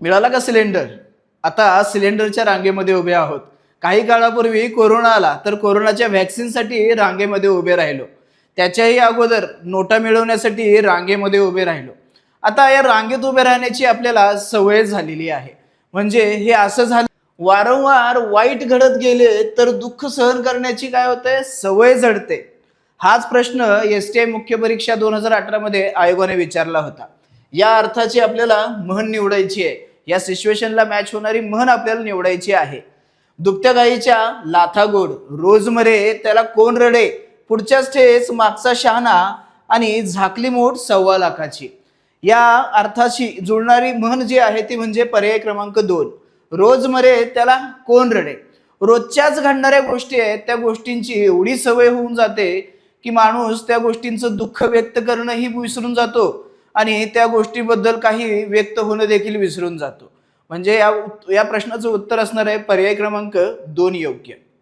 मिळाला का सिलेंडर? आता सिलेंडरच्या रांगेमध्ये उभे आहोत. काही काळापूर्वी कोरोना आला तर कोरोनाच्या व्हॅक्सिनसाठी रांगेमध्ये उभे राहिलो. त्याच्याही अगोदर नोटा मिळवण्यासाठी रांगेमध्ये उभे राहिलो. आता या रांगेत उभे राहण्याची आपल्याला सवय झालेली आहे. म्हणजे हे असं झालं, वारंवार वाईट घडत गेले तर दुःख सहन करण्याची काय होते, सवय जडते. हाच प्रश्न STI मुख्य परीक्षा 2018 मध्ये आयोगाने विचारला होता. या अर्थाची आपल्याला म्हण निवडायची आहे. या सिच्युएशनला मॅच होणारी म्हण आपल्याला निवडायची आहे. दुभत्या गाईच्या लाथा गोड, रोज मरे त्याला कोण रडे, पुढच्याच ठेच मागचा शहाणा आणि झाकली मूठ 1.25 लाखाची. या अर्थाशी जुळणारी म्हण जी आहे ती म्हणजे पर्याय क्रमांक 2, रोज मरे त्याला कोण रडे. रोजच्याच घडणाऱ्या गोष्टी आहेत, त्या गोष्टींची एवढी सवय होऊन जाते की माणूस त्या गोष्टींचं दुःख व्यक्त करणंही विसरून जातो आणि त्या गोष्टीबद्दल काही व्यक्त होणं देखील विसरून जातो. म्हणजे या प्रश्नाचं उत्तर असणार आहे पर्याय क्रमांक 2 योग्य.